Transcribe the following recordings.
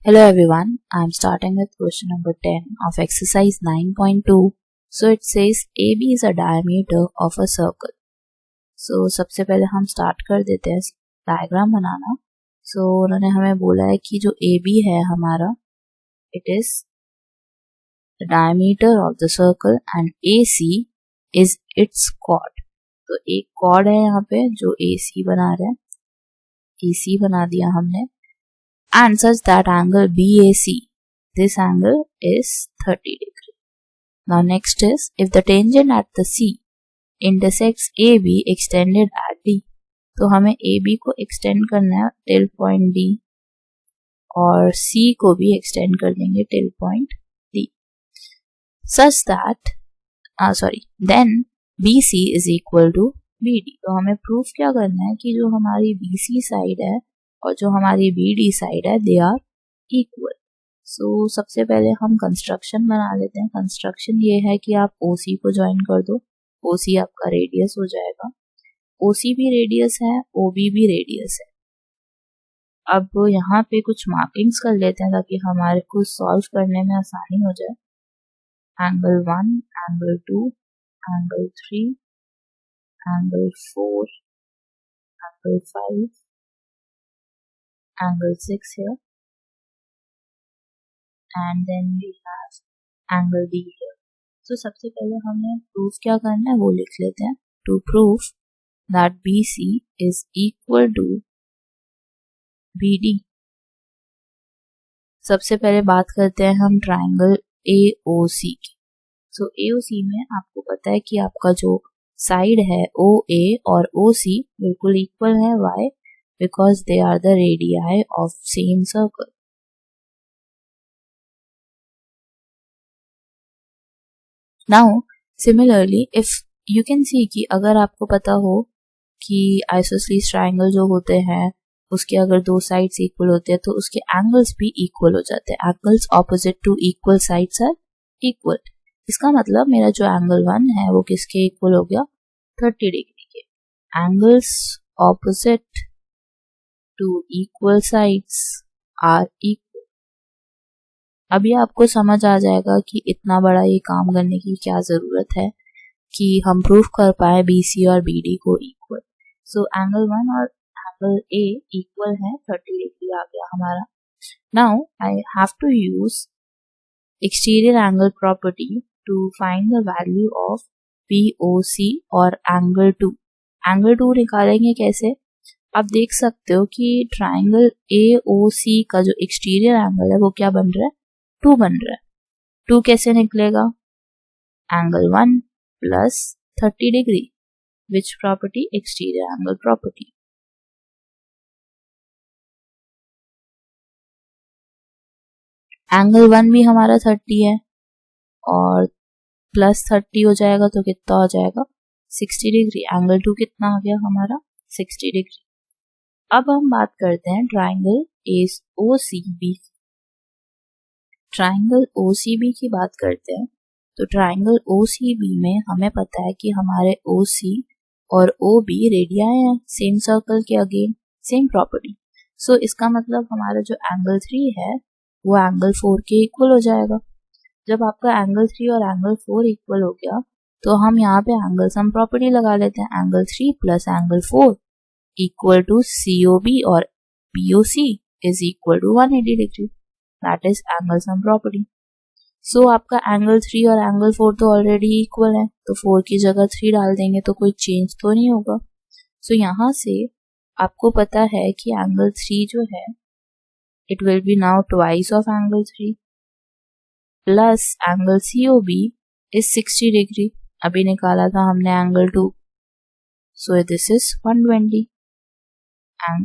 Hello everyone, I am starting with question number 10 of exercise 9.2. So it says AB is a diameter of a circle. So सबसे पहले हम start कर देते हैं diagram बनाना. So उन्होंने हमें बोला है कि जो AB है हमारा, it is the diameter of the circle and AC is its chord. तो एक chord है यहाँ पे जो AC बना रहा है, AC बना दिया हमने. And such that angle BAC, this angle is 30 degree. Now next is, if the tangent at the C intersects AB extended at D, तो हमें AB को extend करना है till point D और C को भी extend कर देंगे till point D. Such that, then BC is equal to BD. तो हमें proof क्या करना है कि जो हमारी BC साइड है और जो हमारी BD साइड है दे आर इक्वल. सो सबसे पहले हम कंस्ट्रक्शन बना लेते हैं. कंस्ट्रक्शन ये है कि आप OC को ज्वाइन कर दो. OC आपका रेडियस हो जाएगा. OC भी रेडियस है, OB भी रेडियस है. अब यहाँ पे कुछ मार्किंग्स कर लेते हैं ताकि हमारे को सॉल्व करने में आसानी हो जाए. Angle 1, angle 2, angle 3, angle 4, angle 5, angle 6 here, and then we have angle B here. So सबसे पहले हमें प्रूफ क्या करना है वो लिख लेते हैं. To prove that BC is equal to BD, सबसे पहले बात करते हैं हम ट्राइंगल AOC की. So AOC में आपको पता है कि आपका जो साइड है OA और OC बिल्कुल इक्वल है. Why? Because they are the radii of same circle. Now, similarly, if you can see कि अगर आपको पता हो कि आइसोसलीस ट्राइंगल जो होते हैं उसके अगर दो साइड्स इक्वल होते हैं तो उसके एंगल्स भी इक्वल हो जाते हैं. Angles opposite to equal sides are equal. इसका मतलब मेरा जो एंगल 1 है वो किसके इक्वल हो गया? 30 डिग्री के. Angles opposite to equal sides are equal. अभी आपको समझ आ जाएगा कि इतना बड़ा ये काम करने की क्या जरूरत है कि हम प्रूफ कर पाए BC और BD को इक्वल. सो एंगल 1 और एंगल A इक्वल है, 30 डिग्री आ गया हमारा. Now I have to use exterior angle property to find the value of BOC और एंगल 2. एंगल 2 निकालेंगे कैसे? आप देख सकते हो कि ट्राइंगल AOC का जो एक्सटीरियर एंगल है वो क्या बन रहा है? 2 बन रहा है. 2 कैसे निकलेगा? Angle 1 plus 30 degree. Which property? Exterior angle property. Angle 1 भी हमारा 30 है और प्लस 30 हो जाएगा तो कितना हो जाएगा? 60 डिग्री. एंगल 2 कितना आ गया हमारा? 60 डिग्री. अब हम बात करते हैं ट्राइंगल OCB. ट्राइंगल OCB की बात करते हैं. तो ट्राइंगल OCB में हमें पता है कि हमारे OC और OB रेडियाई हैं सेम सर्कल के. Again same property. सो इसका मतलब हमारा जो एंगल 3 है वो एंगल 4 के इक्वल हो जाएगा. जब आपका एंगल 3 और एंगल 4 इक्वल हो गया तो हम यहाँ पे एंगल सम प्रॉपर्टी लगा लेते हैं. Angle 3 plus angle 4 equal to COB और BOC is equal to 180 degree. That is angle sum property. So आपका एंगल 3 और एंगल 4 तो ऑलरेडी इक्वल है तो 4 की जगह 3 डाल देंगे तो कोई चेंज तो नहीं होगा. So यहाँ से आपको पता है कि एंगल 3 जो है it will be now twice of angle 3 plus angle COB is 60 degree. अभी निकाला था हमने angle 2. So this is 120. And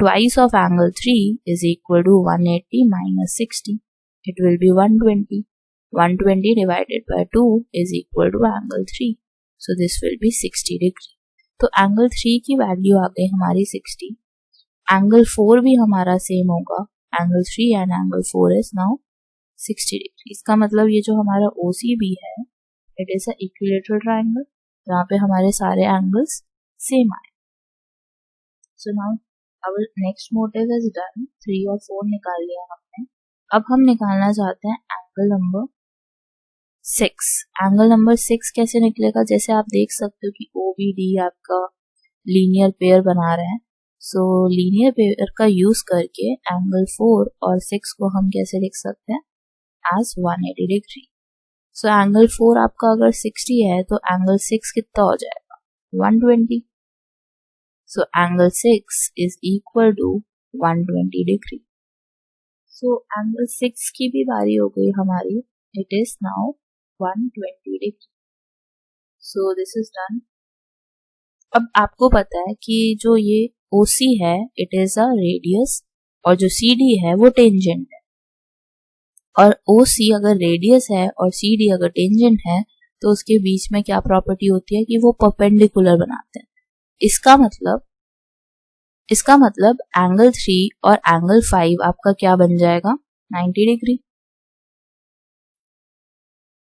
twice of angle 3 is equal to 180 minus 60. It will be 120. 120 divided by 2 is equal to angle 3. So this will be 60 degree. तो angle 3 की value आ गई हमारी 60. Angle 4 भी हमारा सेम होगा. Angle 3 and angle 4 is now 60 degree. इसका मतलब ये जो हमारा OCB है it is a equilateral triangle जहाँ पे हमारे सारे एंगल्स सेम आए. So now our next motive is done. 3 और 4 निकाल लिया हमने. अब हम निकालना चाहते हैं एंगल नंबर 6। एंगल नंबर 6 कैसे निकलेगा? जैसे आप देख सकते हो कि OBD आपका लीनियर पेयर बना रहे हैं। सो लीनियर पेयर का यूज करके एंगल 4 और 6 को हम कैसे लिख सकते हैं? As 180 degree. सो एंगल 4 आपका अगर 60 है तो एंगल 6 कितना हो जाएगा? 120। So angle 6 is equal to 120 degree. So angle 6 की भी बारी हो गई हमारी। It is now 120 degree. So this is done. अब आपको पता है कि जो ये OC है इट इज अ रेडियस और जो CD है वो टेंजेंट है। और OC अगर रेडियस है और CD अगर टेंजेंट है तो उसके बीच में क्या प्रॉपर्टी होती है कि वो परपेंडिकुलर बनाते हैं। इसका मतलब एंगल 3 और एंगल 5 आपका क्या बन जाएगा? 90 degree.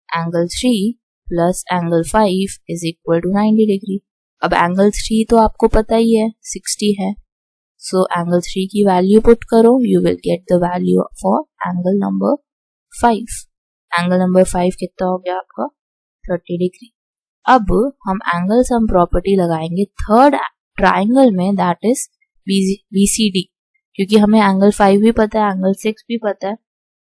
Angle 3 plus angle 5 is equal to 90 degree. अब एंगल 3 तो आपको पता ही है 60 है। सो एंगल 3 की वैल्यू पुट करो, you will get the value for angle number 5। Angle number 5 कितना हो गया आपका? 30 डिग्री। अब हम एंगल सम प्रॉपर्टी लगाएंगे थर्ड ट्राइंगल में, दैट इज BCD, क्योंकि हमें एंगल 5 भी पता है, एंगल 6 भी पता है।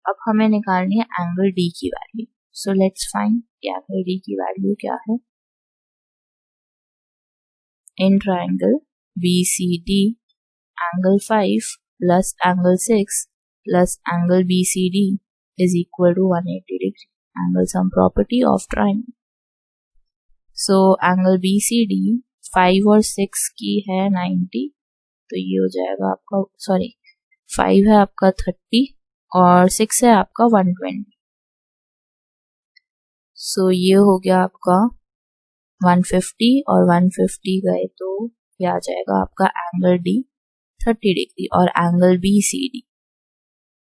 अब हमें निकालनी है एंगल D की value. So let's find angle D की वैल्यू क्या है। In triangle BCD angle 5 plus angle 6 plus angle BCD is equal to 180 degree. Angle sum property of triangle. So angle BCD 5 और 6 की है 90, तो ये हो जाएगा आपका, सॉरी 5 है आपका 30 और 6 है आपका 120। सो ये हो गया आपका 150 और 150 गए तो ये आ जाएगा आपका एंगल D 30 डिग्री। और एंगल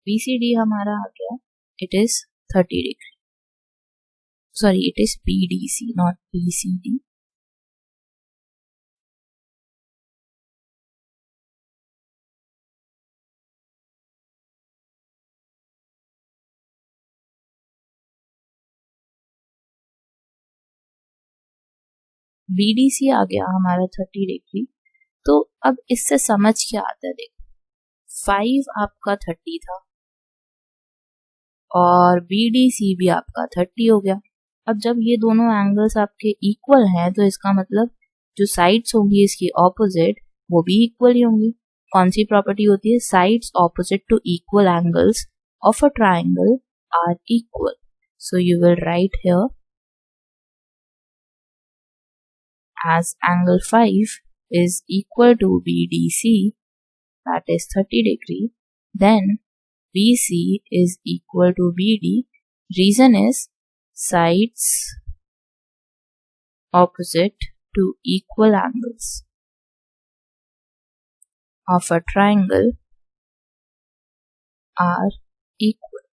BCD हमारा आ गया, it is 30 degree. Sorry, it is BDC not BCD। BDC आ गया हमारा 30 डिग्री। तो अब इससे समझ क्या आता है? देखो 5 आपका 30 था और BDC भी आपका 30 हो गया। अब जब ये दोनों एंगल्स आपके इक्वल हैं तो इसका मतलब जो साइड्स होंगी इसकी ऑपोजिट वो भी इक्वल ही होंगी। कौन सी प्रॉपर्टी होती है? Sides opposite to equal angles of a triangle are equal. So you will write here as angle 5 is equal to BDC, that is 30 degree, then BC is equal to BD. Reason is sides opposite to equal angles of a triangle are equal.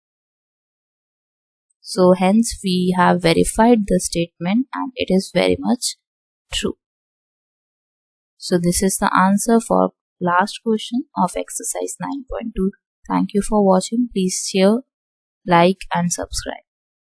So hence we have verified the statement and it is very much true. So this is the answer for last question of exercise 9.2. Thank you for watching. Please share, like and subscribe.